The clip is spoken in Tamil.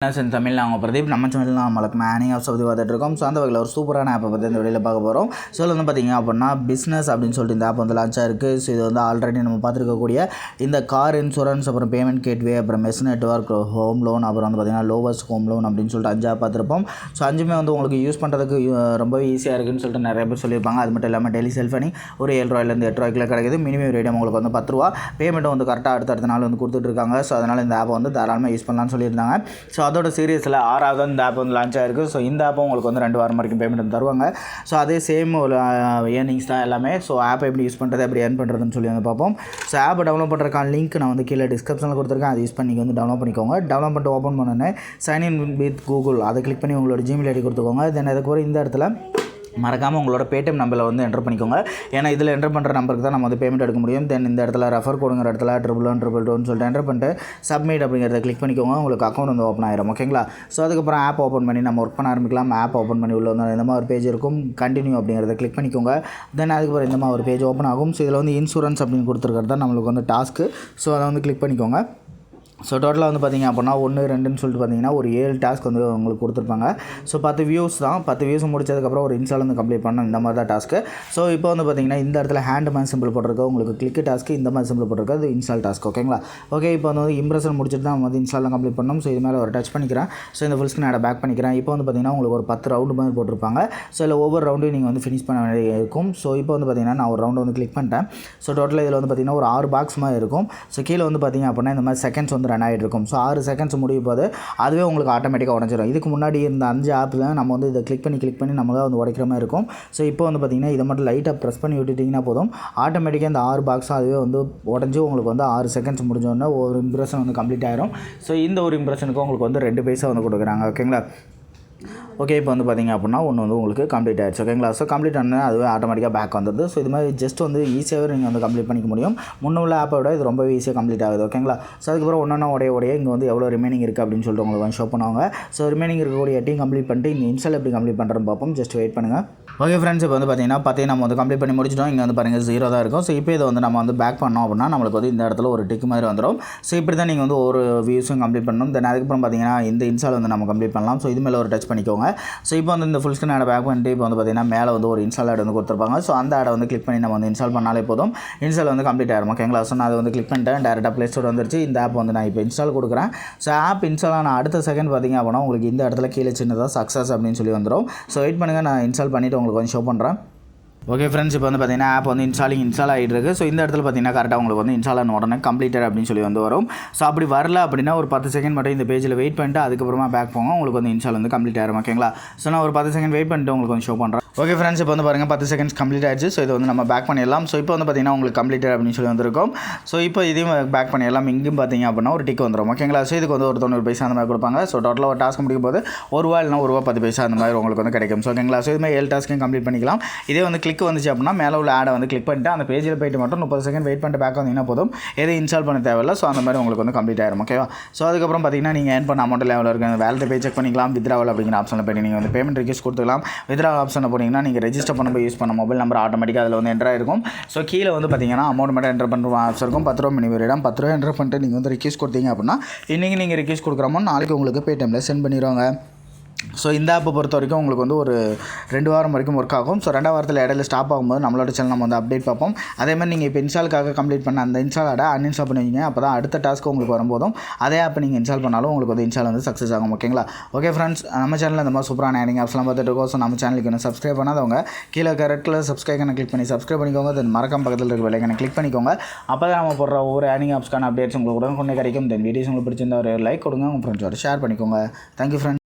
தமிழ் நாங்கள் பிரதீப் நம்ம சேனலில் நம்மளுக்கு மேனிங் ஆஃப் பற்றி பார்த்துட்டு இருக்கோம். ஸோ அந்த வகையில் ஒரு சூப்பரான ஆப்பை பற்றி இந்த வீடியோவில் பார்க்க போகிறோம். ஸோ வந்து பார்த்திங்க அப்படின்னா பிஸ்னஸ் அப்படின்னு சொல்லிட்டு இந்த ஆப் வந்து லான்ச் ஆயிருக்கு. ஸோ இது வந்து ஆல்ரெடி நம்ம பார்த்துருக்கக்கூடிய இந்த கார் இன்சூரன்ஸ், அப்புறம் பேமெண்ட் கேட்வே, அப்புறம் மெஸ் நெட்வொர்க், ஹோம் லோன், அப்புறம் வந்து பார்த்திங்கன்னா லோவஸ்ட் ஹோம் லோன் அப்படின்னு சொல்லிட்டு 5 ஆப் பார்த்துருப்போம். ஸோ 5மே வந்து உங்களுக்கு யூஸ் பண்ணுறதுக்கு ரொம்பவே ஈஸியாக இருக்குன்னு சொல்லிட்டு நிறைய பேர் சொல்லியிருப்பாங்க. அது மட்டும் இல்லாமல் டெய்லி செல் பண்ணி ஒரு 7 ரூபாயிலேருந்து 8 ரூபாய்க்குள்ள கிடைக்குது. மினிமம் ரேடியம் உங்களுக்கு வந்து 10 ரூபா. பேமெண்ட்டும் வந்து கரெக்டாக அடுத்த நாள் வந்து கொடுத்துட்ருக்காங்க. ஸோ அதனால் இந்த ஆப்பை வந்து தாராளமாக யூஸ் பண்ணலாம்னு சொல்லியிருந்தாங்க. ஸோ அதோட சீரியஸில் 6வது இந்த ஆப் வந்து லான்ச் ஆகிருக்கு. ஸோ இந்த ஆப்பும் உங்களுக்கு வந்து 2 வாரம் வரைக்கும் பேமெண்ட் தருவாங்க. ஸோ அதே சேம் ஒரு ஏர்னிங்ஸ் தான் எல்லாமே. ஸோ ஆப்பை எப்படி யூஸ் பண்ணுறது, எப்படி ஏர்ன் பண்ணுறதுன்னு சொல்லி வந்து பார்ப்போம். ஸோ ஆப்பை டவுன்லோட் பண்ணுறதுக்கான லிங்க் நான் வந்து கீழே டிஸ்கிரிப்ஷனில் கொடுத்துருக்கேன். அதை யூஸ் பண்ணி வந்து டவுன்லோட் பண்ணிக்கோங்க. டவுன்லோட் பண்ணிட்டு ஓப்பன் பண்ணோன்னே சைன்இன் வித் கூகுள் அதை கிளிக் பண்ணி உங்களோட ஜிமெயில் ஐடி கொடுத்துக்கோங்க. தென் அதுக்கு இந்த இடத்துல மறக்காமல் உங்களோட பேடிஎம் நம்பரில் வந்து என்டர் பண்ணிக்கோங்க. ஏன்னா இதில் என்டர் பண்ணுற நம்பருக்கு தான் நம்ம வந்து பேமெண்ட் எடுக்க முடியும். தென் இந்த இடத்துல ரெஃபர் கொடுங்கிற இடத்துல 111 சொல்லிட்டு என்டர் பண்ணிட்டு சப்மிட் அப்படிங்கிறத கிளிக் பண்ணிக்கோங்க. உங்களுக்கு அக்கௌண்ட் வந்து ஓப்பன் ஆயிரும். ஓகேங்களா? ஸோ அதுக்கப்புறம் ஆப் ஓப்பன் பண்ணி நம்ம ஒர்க் பண்ண ஆரம்பிக்கலாம். ஆப் ஓப்பன் பண்ணி உள்ள வந்து இந்த மாதிரி ஒரு பேஜ் இருக்கும். கண்டினியூ அப்படிங்கிறத கிளிக் பண்ணிக்கோங்க. தென் அதுக்கப்புறம் இந்த மாதிரி ஒரு பேஜ் ஓப்பன் ஆகும். ஸோ இதில் வந்து இன்சூரன்ஸ் அப்படின்னு கொடுத்துருக்கிறது தான் நம்மளுக்கு வந்து டாஸ்க்கு. ஸோ அதை வந்து கிளிக் பண்ணிக்கோங்க. ஸோ டோட்டலாக வந்து பார்த்திங்க அப்படின்னா 1, 2ன்னு சொல்லிட்டு பார்த்திங்கன்னா ஒரு 7 டாஸ்க் வந்து உங்களுக்கு கொடுத்துருப்பாங்க. ஸோ 10 வியூஸ் தான். 10 வியூஸ் முடிச்சதுக்கப்புறம் ஒரு இன்ஸ்டால் வந்து கம்ப்ளீட் பண்ணணும். இந்த மாதிரி தான் டாஸ்க்கு. ஸோ இப்போ வந்து பார்த்திங்கன்னா இந்த இடத்துல ஹேண்ட் மாதிரி சிம்பிள் போட்டிருக்க உங்களுக்கு கிளிக் டாஸ்க்கு, இந்த மாதிரி சிம்பிள் போட்டிருக்க அது இன்ஸ்டால் டாஸ்க். ஓகேங்களா? ஓகே, இப்போ வந்து இம்ப்ரெஷன் முடிச்சுட்டு தான் வந்து இன்ஸ்டால்லாம் கம்ப்ளீட் பண்ணணும். ஸோ இது மேலே ஒரு டச் பண்ணிக்கிறேன். ஸோ இந்த ஃபுல் ஸ்க்ரீன் பேக் பண்ணிக்கிறேன். இப்போ வந்து பார்த்திங்கன்னா உங்களுக்கு ஒரு 10 ரவுண்டு மாதிரி போட்டிருப்பாங்க. ஸோ இல்லை ஒவ்வொரு ரவுண்டையும் நீங்கள் வந்து ஃபினிஷ் பண்ண வேண்டிய இருக்கும். ஸோ இப்போ வந்து பார்த்திங்கன்னா நான் ஒரு ரவுண்டு வந்து கிளிக் பண்ணிட்டேன். ஸோ டோட்டலாக இதில் வந்து பார்த்திங்கன்னா ஒரு 6 பாக்ஸ் மாதிரி இருக்கும். ஸோ கீழே வந்து பார்த்திங்க அப்படின்னா இந்த மாதிரி செகண்ட்ஸ் வந்து ரன் ஆகிட்டு இருக்கும். ஸோ 6 செகண்ட்ஸ் முடியும் போது அதுவே உங்களுக்கு ஆட்டோமேட்டிக்காக உடஞ்சிடும். இதுக்கு முன்னாடி இருந்த 5 ஆப்பில் நம்ம வந்து இதை கிளிக் பண்ணி நம்மளாக வந்து உடைக்கிற மாதிரி இருக்கும். ஸோ இப்போ வந்து பார்த்திங்கன்னா இதை மட்டும் லைட்டாக ப்ரெஸ் பண்ணி விட்டுட்டிங்கன்னா போதும், ஆட்டோமேட்டிக்காக இந்த 6 பாக்ஸும் அதுவே வந்து உடஞ்சி உங்களுக்கு வந்து 6 செகண்ட்ஸ் முடிஞ்சோடனே ஒரு இம்ப்ரெஷன் வந்து கம்ப்ளீட் ஆகிரும். ஸோ இந்த ஒரு இம்ப்ரெஷனுக்கு உங்களுக்கு வந்து 2 பைசா வந்து கொடுக்குறாங்க. ஓகேங்களா? ஓகே, இப்போ வந்து பார்த்திங்க அப்படின்னா ஒன்று வந்து உங்களுக்கு கம்ப்ளீட் ஆகிடுச்சு. ஓகேங்களா? ஸோ கம்ப்ளீட் ஆனால் அதுவே ஆட்டோமேட்டிக்காக பேக் வந்துடுது. ஸோ இது மாதிரி ஜஸ்ட் வந்து ஈஸியாகவே நீங்கள் வந்து கம்ப்ளீட் பண்ணிக்க முடியும். முன்னுள்ள ஆப்பை விட இது ரொம்ப ஈஸியாக கம்ப்ளீட் ஆகுது. ஓகேங்களா? ஸோ அதுக்கப்புறம் ஒன்றா உடைய இங்கே வந்து எவ்வளோ ரிமைனிங் இருக்குது அப்படின்னு சொல்லிட்டு உங்களுக்கு வந்து ஷோ பண்ணுவாங்க. ஸோ ரிமைனிங் இருக்கக்கூடிய 8 கம்ப்ளீட் பண்ணிட்டு இந்த இன்ஸ்டால் எப்படி கம்ப்ளீட் பண்ணுறோன்னு பார்ப்போம். ஜஸ்ட் வெயிட் பண்ணுங்கள். ஓகே ஃப்ரெண்ட்ஸ், இப்போ வந்து பார்த்திங்கன்னா 10 நம்ம வந்து கம்ப்ளீட் பண்ணி முடிச்சிட்டோம். இங்கே வந்து பாருங்கள் 0 தான் இருக்கும். ஸோ இப்போ இதை வந்து நம்ம வந்து பேக் பண்ணோம் அப்படின்னா நம்மளுக்கு வந்து இந்த இடத்துல ஒரு டிக் மாதிரி வந்துடும். ஸோ இப்படி தான் நீங்கள் வந்து ஒரு வியூஸும் கம்ப்ளீட் பண்ணணும். தென் அதுக்கப்புறம் பார்த்திங்கன்னா இந்த இன்ஸ்டால் வந்து நம்ம கம்ப்ளீட் பண்ணலாம். ஸோ இது மேலே ஒரு டச் பண்ணிக்கோங்க. ஸோ இப்போ வந்து இந்த ஃபுல் ஸ்க்ரீன் ஆடை பேக் பண்ணிட்டு இப்போ வந்து பார்த்திங்கன்னா மேலே வந்து ஒரு இன்ஸ்டால் ஆட் வந்து கொடுத்துருப்பாங்க. ஸோ அந்த ஆடை வந்து கிளிக் பண்ணி நம்ம வந்து இன்ஸ்டால் பண்ணாலே போதும், இன்ஸ்டால் வந்து கம்ப்ளீட் ஆகிடும். ஓகேங்களா? ஸோ நான் அதை வந்து கிளிக் பண்ணிட்டேன். டேரெக்டாக ப்ளே ஸ்டோர் வந்துருச்சு. இந்த ஆப் வந்து நான் இப்போ இன்ஸ்டால் கொடுக்குறேன். ஸோ ஆப் இன்ஸ்டால் ஆன அடுத்த செகண்ட் பார்த்திங்க அப்படின்னா உங்களுக்கு இந்த இடத்துல கீழே சின்னதாக சக்ஸஸ் அப்படின்னு சொல்லி வந்துடும். ஸோ வெயிட் பண்ணுங்கள், நான் இன்ஸ்டால் பண்ணிவிட்டு உங்களுக்கு வந்து ஷோ பண்ணுறேன். ஓகே ஃப்ரெண்ட்ஸ், இப்போ வந்து பார்த்திங்கன்னா ஆப் வந்து இன்ஸ்டால் ஆகிட்டு இருக்குது. ஸோ இந்த இடத்துல பார்த்திங்கன்னா கரெக்டாக உங்களுக்கு வந்து இன்ஸ்டால் ஆன உடனே கம்ப்ளீட்டட் அப்படின்னு சொல்லி வந்து வரும். ஸோ அப்படி வரல அப்படின்னா ஒரு 10 செகண்ட் மட்டும் இந்த பேஜில் வெயிட் பண்ணிட்டு அதுக்கப்புறமா பேக் போங்க, உங்களுக்கு வந்து இன்ஸ்டால் வந்து கம்ப்ளீட் ஆகிடும். ஓகேங்களா? ஸோ நான் ஒரு 10 செகண்ட் வெயிட் பண்ணிட்டு உங்களுக்கு வந்து ஷோ பண்ணுறேன். ஓகே ஃப்ரெண்ட்ஸ், இப்போ வந்து பாருங்கள் 10 செகண்ட்ஸ் கம்ப்ளீட் ஆகிடுச்சு. ஸோ இதை வந்து நம்ம பேக் பண்ணிடலாம். ஸோ இப்போ வந்து பார்த்திங்கன்னா உங்களுக்கு கம்ப்ளீட்டட் அப்படின்னு சொல்லி வந்திருக்கும். ஸோ இப்போ இதையும் பேக் பண்ணிடலாம். இங்கேயும் பார்த்திங்க அப்படின்னா ஒரு டிக் வந்துடும். ஓகேங்களா? ஸோ இதுக்கு வந்து ஒரு 90 பைசா அந்த மாதிரி கொடுப்பாங்க. ஸோ டோட்டலாக ஒரு டாஸ்க் முடிக்கும் போது ₹1 இல்லைனா ₹1.10 பைசா அந்த மாதிரி உங்களுக்கு வந்து கிடைக்கும். ஸோ ஓகேங்களா? ஸோ இதுமாதிரி 7 டாஸ்க்கையும் கம்ப்ளீட் பண்ணிக்கலாம். இதே வந்து கிளிக் வந்துச்சு அப்படின்னா மேலே உள்ள ஆடை வந்து கிளிக் பண்ணிட்டு அந்த பேஜில் போய்ட்டு மட்டும் 30 செகண்ட் வெயிட் பண்ணிட்டு பேக் வந்தீங்கன்னா போதும், எதுவும் இன்ஸ்டால் பண்ண தேவையில்லை. ஸோ அந்த மாதிரி உங்களுக்கு வந்து கம்ப்ளீட் ஆகிடும். ஓகேவா? ஸோ அதுக்கப்புறம் பார்த்திங்கன்னா நீங்கள் ஏர்ன் பண்ண அமௌண்ட் லெவலில் இருக்குது அந்த வேலட் பே செக் பண்ணிக்கலாம். வித்ராவல் அப்படிங்கிற ஆப்ஷனில் போய்ட்டு நீங்கள் வந்து பேமெண்ட் ரிக்வெஸ்ட் கொடுத்துக்கலாம். வித்ரா ஆப்ஷனில் போனீங்கன்னா நீங்கள் ரெஜிஸ்டர் பண்ணும்போது யூஸ் பண்ண மொபைல் நம்பர் ஆட்டோமேட்டிக்காக அதில் வந்து என்ட்ரு ஆகிருக்கும். ஸோ கீழே வந்து பார்த்திங்கன்னா அமௌண்ட் மட்டும் என்ட்ரு பண்ணுற ஆப்ஷன் இருக்கும். ₹10 மினிமம் 10 ரூபா என்ட்ரு பண்ணிட்டு நீங்கள் வந்து ரிக்வெஸ்ட் கொடுத்தீங்க அப்படின்னா இன்றைக்கி நீங்கள் ரிக்வெஸ்ட் கொடுக்குற அமௌண்ட் நாளைக்கு உங்களுக்கு பேடிஎம்மில் சென்ட் பண்ணிடுவாங்க. ஸோ இந்த ஆப்பை பொறுத்த வரைக்கும் உங்களுக்கு வந்து ஒரு 2 வாரம் வரைக்கும் ஒர்க் ஆகும். ஸோ 2 வாரத்தில் இடையில ஸ்டாப் ஆகும்போது நம்மளோட சேனல் நம்ம வந்து அப்டேட் பார்ப்போம். அதேமாதிரி நீங்கள் இப்போ இன்ஸ்டாலுக்காக கம்ப்ளீட் பண்ண அந்த இன்ஸ்டால் ஆடை அன்இன்ஸ்டால் பண்ணுவீங்க. அப்போ தான் அடுத்த டாஸ்க்கு உங்களுக்கு வரும்போதும் அதே ஆப்பை நீங்கள் இன்ஸ்டால் பண்ணாலும் உங்களுக்கு வந்து இன்ஸ்டால் வந்து சக்ஸஸ் ஆகும். ஓகேங்களா? ஓகே ஃப்ரெண்ட்ஸ், நம்ம சேனலில் இந்த மாதிரி சூப்பரான ஏர்னிங் ஆப்ஸ்லாம் பார்த்துட்டு இருக்கோம். ஸோ நம்ம சேனலுக்கு இன்னும் சப்ஸ்கிரைப் பண்ணாதவங்க கீழே ரெட் கலர் சப்ஸ்கிரைப் கிளிக் பண்ணி சப்ஸ்கிரைப் பண்ணிக்கோங்க. தென் மறக்காம பக்கத்தில் இருக்க பெல் ஐகானை கிளிக் பண்ணிக்கோங்க. அப்போ தான் நம்ம போடுற ஒவ்வொரு ஏர்னிங் ஆப்ஸ்க்கான அப்டேட்ஸ் உங்களுக்கு உடனே கிடைக்கும். தென் வீடியோஸ் உங்களுக்கு பிடிச்சிருந்தா ஒரு லைக் கொடுங்க, உங்கள் ஃப்ரெண்ட்ஸோட ஷேர் பண்ணிக்கோங்க. Thank you friends.